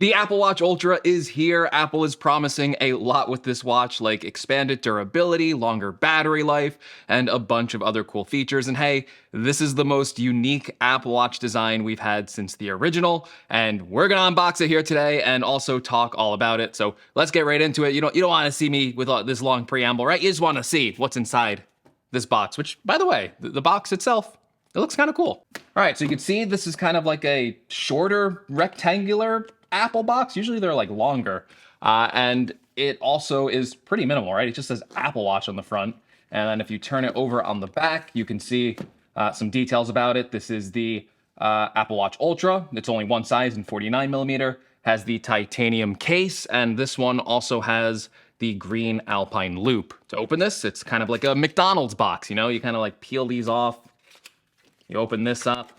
The Apple Watch Ultra is here. Apple is promising a lot with this watch, like expanded durability, longer battery life, and a bunch of other cool features. And hey, this is the most unique Apple Watch design we've had since the original, and we're gonna unbox it here today and also talk all about it. So let's get right into it. You don't want to see me with this long preamble, right? You just want to see what's inside this box, which, by the way, the box itself, it looks kind of cool. All right, so you can see this is kind of like a shorter rectangular Apple box. Usually they're like longer. And it also is pretty minimal, right? It just says Apple Watch on the front. And then if you turn it over on the back, you can see some details about it. This is the Apple Watch Ultra. It's only one size in 49 millimeter, has the titanium case. And this one also has the green Alpine loop. To open this, it's kind of like a McDonald's box, you know? You kind of like peel these off. You open this up.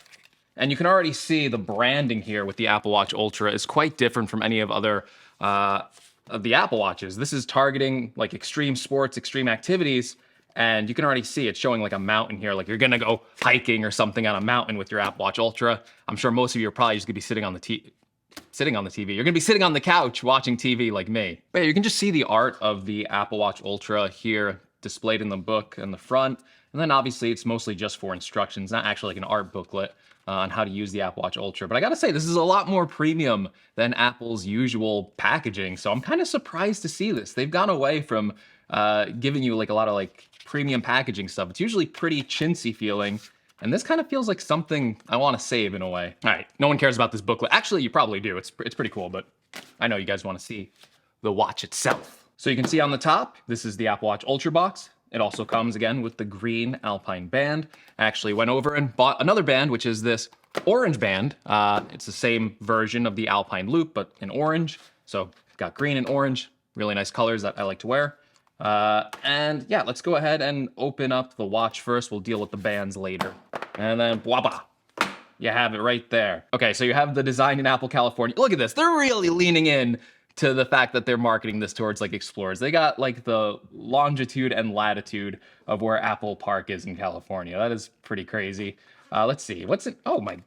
And you can already see the branding here with the Apple Watch Ultra is quite different from any of other of the Apple Watches. This is targeting like extreme sports, extreme activities, and you can already see it showing like a mountain here, like you're gonna go hiking or something on a mountain with your Apple Watch Ultra. I'm sure most of you are probably just gonna be sitting on the TV. You're gonna be sitting on the couch watching TV like me. But yeah, you can just see the art of the Apple Watch Ultra here displayed in the book in the front. And then obviously it's mostly just for instructions, not actually like an art booklet on how to use the Apple Watch Ultra. But I gotta say, this is a lot more premium than Apple's usual packaging. So I'm kind of surprised to see this. They've gone away from giving you like a lot of like premium packaging stuff. It's usually pretty chintzy feeling. And this kind of feels like something I want to save in a way. All right, no one cares about this booklet. Actually, you probably do. It's pretty cool, but I know you guys want to see the watch itself. So you can see on the top, this is the Apple Watch Ultra box. It also comes again with the green Alpine band. I actually went over and bought another band, which is this orange band. It's the same version of the Alpine loop, but in orange. So got green and orange, really nice colors that I like to wear. And yeah, let's go ahead and open up the watch first. We'll deal with the bands later. And then voila, you have it right there. Okay, so you have the design in Apple California. Look at this, they're really leaning in to the fact that they're marketing this towards like explorers. They got like the longitude and latitude of where Apple Park is in California. That is pretty crazy. Let's see, what's it? Oh my,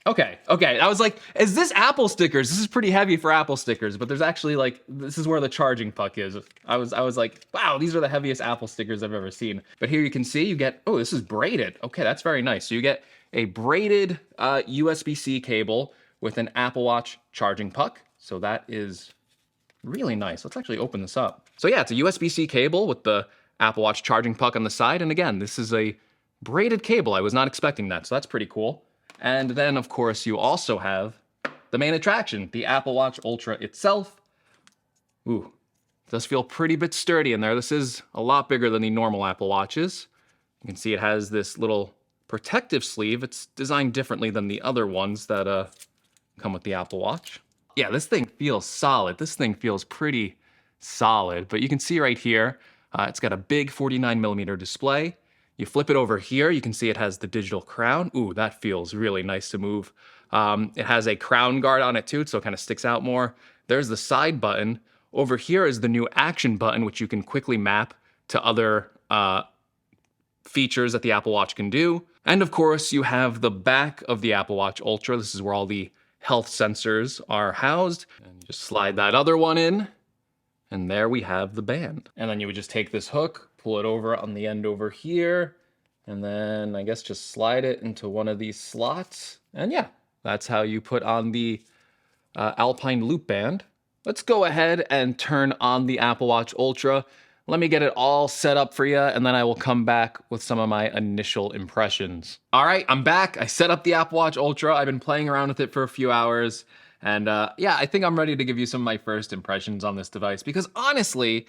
okay. I was like, is this Apple stickers? This is pretty heavy for Apple stickers, but there's actually like, this is where the charging puck is. I was like, wow, these are the heaviest Apple stickers I've ever seen. But here you can see, you get, oh, this is braided. Okay, that's very nice. So you get a braided USB-C cable with an Apple Watch charging puck. So that is really nice. Let's actually open this up. So yeah, it's a USB-C cable with the Apple Watch charging puck on the side. And again, this is a braided cable. I was not expecting that, so that's pretty cool. And then, of course, you also have the main attraction, the Apple Watch Ultra itself. Ooh, it does feel pretty bit sturdy in there. This is a lot bigger than the normal Apple Watches. You can see it has this little protective sleeve. It's designed differently than the other ones that come with the Apple Watch. Yeah, this thing feels solid. This thing feels pretty solid, but you can see right here, it's got a big 49 millimeter display. You flip it over here, you can see it has the digital crown. Ooh, that feels really nice to move. It has a crown guard on it too, so it kind of sticks out more. There's the side button. Over here is the new action button, which you can quickly map to other features that the Apple Watch can do. And of course, you have the back of the Apple Watch Ultra. This is where all the health sensors are housed. And you just slide that other one in, and there we have the band. And then you would just take this hook, pull it over on the end over here, and then I guess just slide it into one of these slots. And yeah, that's how you put on the Alpine loop band. Let's go ahead and turn on the Apple Watch Ultra. Let me get it all set up for you, and then I will come back with some of my initial impressions. All right, I'm back. I set up the Apple Watch Ultra. I've been playing around with it for a few hours. And yeah, I think I'm ready to give you some of my first impressions on this device. Because honestly,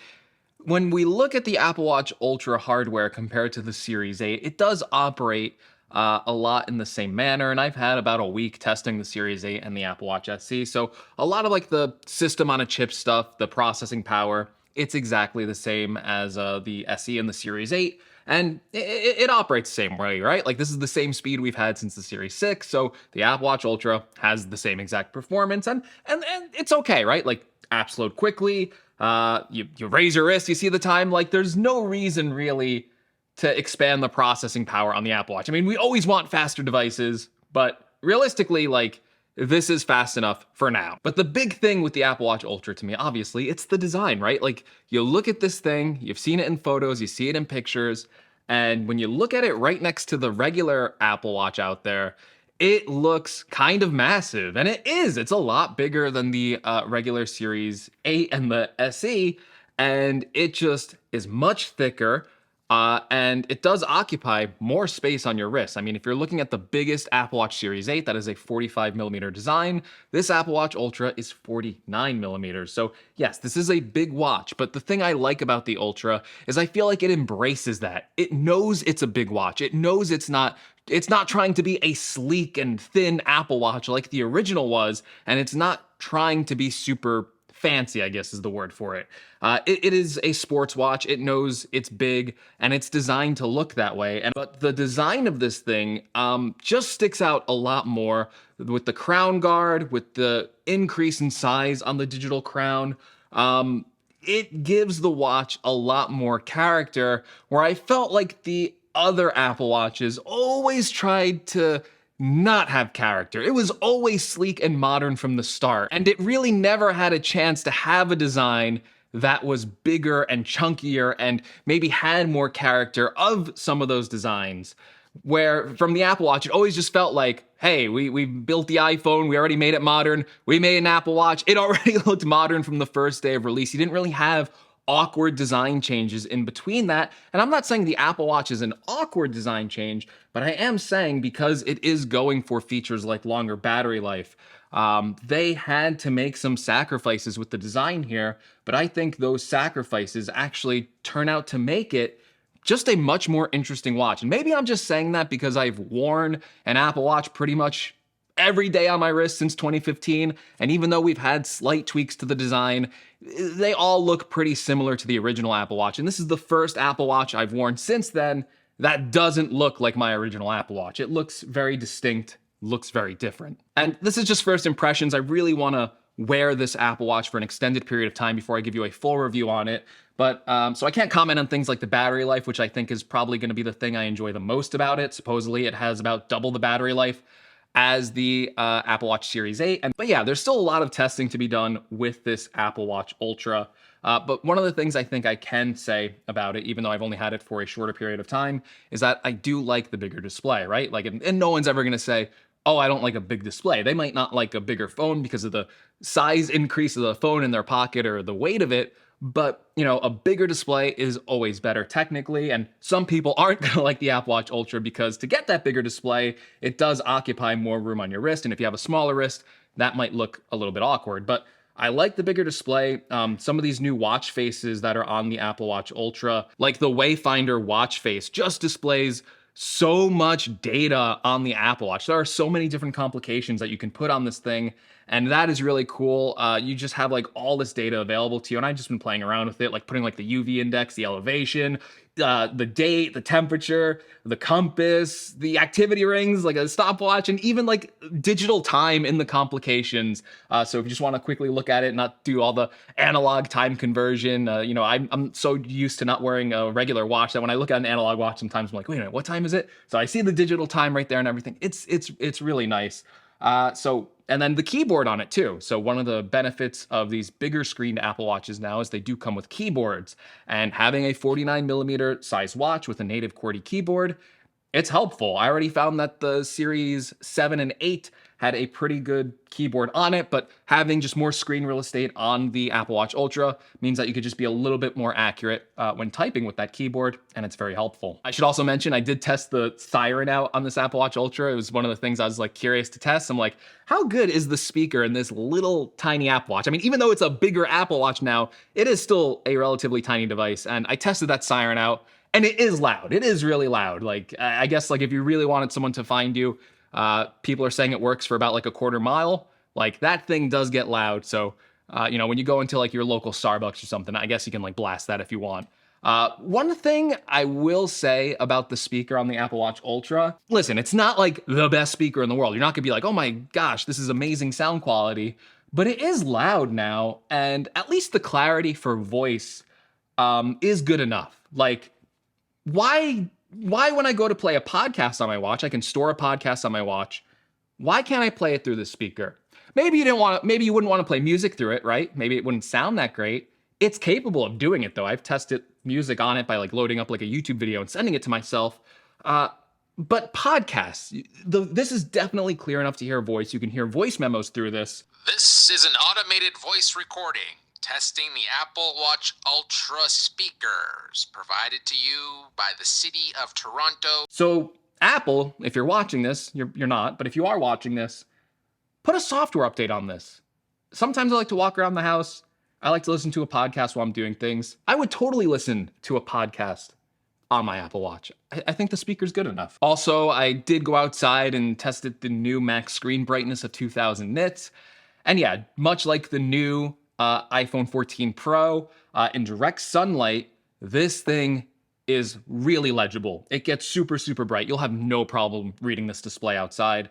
when we look at the Apple Watch Ultra hardware compared to the Series 8, it does operate a lot in the same manner. And I've had about a week testing the Series 8 and the Apple Watch SE. So a lot of like the system on a chip stuff, the processing power, it's exactly the same as the SE and the Series 8. And it operates the same way, right? Like this is the same speed we've had since the Series 6. So the Apple Watch Ultra has the same exact performance and it's okay, right? Like apps load quickly, you raise your wrist, you see the time. Like there's no reason really to expand the processing power on the Apple Watch. I mean, we always want faster devices, but realistically, like this is fast enough for now. But the big thing with the Apple Watch Ultra to me, obviously, it's the design, right? Like, you look at this thing, you've seen it in photos, you see it in pictures, and when you look at it right next to the regular Apple Watch out there, it looks kind of massive. And it is. It's a lot bigger than the regular Series 8 and the SE, and it just is much thicker. And it does occupy more space on your wrist. I mean, if you're looking at the biggest Apple Watch Series 8, that is a 45 millimeter design. This Apple Watch Ultra is 49 millimeters. So yes, this is a big watch, but the thing I like about the Ultra is I feel like it embraces that. It knows it's a big watch. It knows it's not trying to be a sleek and thin Apple Watch like the original was, and it's not trying to be super fancy, I guess is the word for it. It is a sports watch. It knows it's big and it's designed to look that way. But the design of this thing just sticks out a lot more with the crown guard, with the increase in size on the digital crown. It gives the watch a lot more character, where I felt like the other Apple Watches always tried to not have character. It was always sleek and modern from the start, and it really never had a chance to have a design that was bigger and chunkier and maybe had more character of some of those designs. Where from the Apple Watch, it always just felt like, hey, we built the iPhone, we already made it modern, we made an Apple Watch, it already looked modern from the first day of release. You didn't really have awkward design changes in between that. And I'm not saying the Apple Watch is an awkward design change, but I am saying because it is going for features like longer battery life, they had to make some sacrifices with the design here. But I think those sacrifices actually turn out to make it just a much more interesting watch. And maybe I'm just saying that because I've worn an Apple Watch pretty much every day on my wrist since 2015, and even though we've had slight tweaks to the design, they all look pretty similar to the original Apple Watch. And this is the first Apple Watch I've worn since then that doesn't look like my original Apple Watch. It looks very distinct, looks very different. And this is just first impressions. I really want to wear this Apple Watch for an extended period of time before I give you a full review on it. But so I can't comment on things like the battery life, which I think is probably going to be the thing I enjoy the most about it. Supposedly it has about double the battery life as the Apple Watch Series 8. But yeah, there's still a lot of testing to be done with this Apple Watch Ultra. But one of the things I think I can say about it, even though I've only had it for a shorter period of time, is that I do like the bigger display, right? Like, and no one's ever going to say, oh, I don't like a big display. They might not like a bigger phone because of the size increase of the phone in their pocket or the weight of it. But, you know, a bigger display is always better technically, and some people aren't going to like the Apple Watch Ultra because to get that bigger display, it does occupy more room on your wrist, and if you have a smaller wrist, that might look a little bit awkward. But I like the bigger display. Some of these new watch faces that are on the Apple Watch Ultra, like the Wayfinder watch face, just displays so much data on the Apple Watch. There are so many different complications that you can put on this thing, and that is really cool. You just have like all this data available to you, and I've just been playing around with it, like putting like the UV index, the elevation, the date, the temperature, the compass, the activity rings, like a stopwatch, and even like digital time in the complications. So if you just want to quickly look at it, not do all the analog time conversion, you know, I'm so used to not wearing a regular watch that when I look at an analog watch, sometimes I'm like, wait a minute, what time is it? So I see the digital time right there and everything. It's really nice. And then the keyboard on it too. So one of the benefits of these bigger screened Apple Watches now is they do come with keyboards, and having a 49 millimeter size watch with a native QWERTY keyboard, it's helpful. I already found that the Series 7 and 8 had a pretty good keyboard on it, but having just more screen real estate on the Apple Watch Ultra means that you could just be a little bit more accurate when typing with that keyboard, and it's very helpful. I should also mention I did test the siren out on this Apple Watch Ultra. It was one of the things I was like curious to test. I'm like, how good is the speaker in this little tiny Apple Watch? I mean, even though it's a bigger Apple Watch now, it is still a relatively tiny device, and I tested that siren out, and it is loud. It is really loud. Like, I guess like if you really wanted someone to find you, people are saying it works for about like a quarter mile. Like that thing does get loud. So, you know, when you go into like your local Starbucks or something, I guess you can like blast that if you want. One thing I will say about the speaker on the Apple Watch Ultra, listen, it's not like the best speaker in the world. You're not gonna be like, oh my gosh, this is amazing sound quality, but it is loud now. And at least the clarity for voice, is good enough. Like, why when I go to play a podcast on my watch, I can store a podcast on my watch, Why can't I play it through the speaker? Maybe you didn't want to, maybe you wouldn't want to play music through it, right? Maybe it wouldn't sound that great. It's capable of doing it though. I've tested music on it by like loading up like a YouTube video and sending it to myself. Uh, but podcasts, this is definitely clear enough to hear a voice. You can hear voice memos through this. This is an automated voice recording testing the Apple Watch Ultra speakers provided to you by the City of Toronto. So Apple, if you're watching this, you're not, but if you are watching this, put a software update on this. Sometimes I like to walk around the house. I like to listen to a podcast while I'm doing things. I would totally listen to a podcast on my Apple Watch. I think the speaker's good enough. Also, I did go outside and tested the new max screen brightness of 2000 nits. And yeah, much like the new iPhone 14 Pro, in direct sunlight, this thing is really legible. It gets super, super bright. You'll have no problem reading this display outside.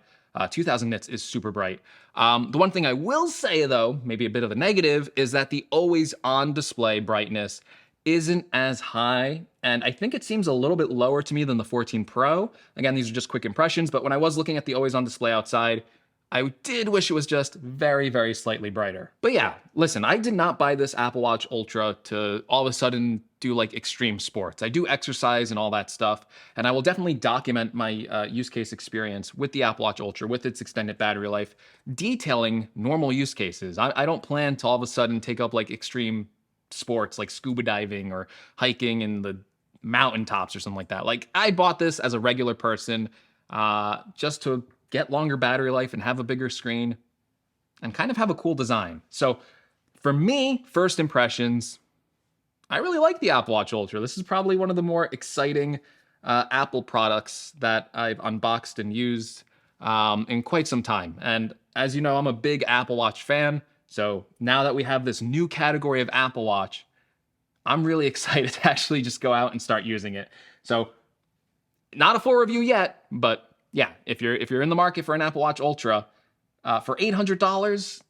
2000 nits is super bright. The one thing I will say though, maybe a bit of a negative, is that the always on display brightness isn't as high. And I think it seems a little bit lower to me than the 14 Pro. Again, these are just quick impressions, but when I was looking at the always on display outside, I did wish it was just very, very slightly brighter. But yeah, listen, I did not buy this Apple Watch Ultra to all of a sudden do like extreme sports. I do exercise and all that stuff, and I will definitely document my use case experience with the Apple Watch Ultra, with its extended battery life, detailing normal use cases. I don't plan to all of a sudden take up like extreme sports like scuba diving or hiking in the mountaintops or something like that. Like, I bought this as a regular person just to get longer battery life and have a bigger screen and kind of have a cool design. So for me, first impressions, I really like the Apple Watch Ultra. This is probably one of the more exciting Apple products that I've unboxed and used in quite some time. And as you know, I'm a big Apple Watch fan. So now that we have this new category of Apple Watch, I'm really excited to actually just go out and start using it. So not a full review yet, but yeah, if you're in the market for an Apple Watch Ultra, for $800,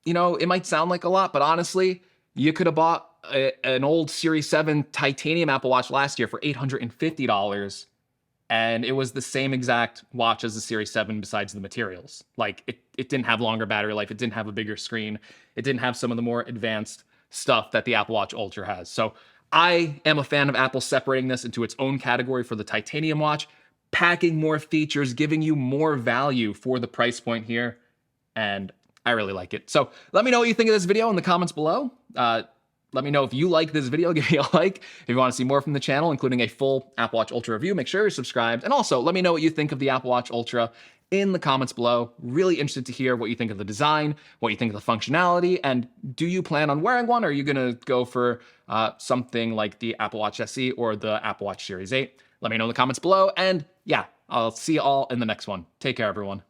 you know, it might sound like a lot, but honestly, you could have bought an old Series 7 titanium Apple Watch last year for $850, and it was the same exact watch as the Series 7 besides the materials. Like, it didn't have longer battery life, it didn't have a bigger screen, it didn't have some of the more advanced stuff that the Apple Watch Ultra has. So I am a fan of Apple separating this into its own category for the titanium watch, packing more features, giving you more value for the price point here, and I really like it. So let me know what you think of this video in the comments below. Let me know if you like this video, give me a like. If you want to see more from the channel, including a full Apple Watch Ultra review, make sure you're subscribed. And also, let me know what you think of the Apple Watch Ultra in the comments below. Really interested to hear what you think of the design, what you think of the functionality, and do you plan on wearing one? Or are you gonna go for something like the Apple Watch SE or the Apple Watch Series 8? Let me know in the comments below, and yeah, I'll see you all in the next one. Take care, everyone.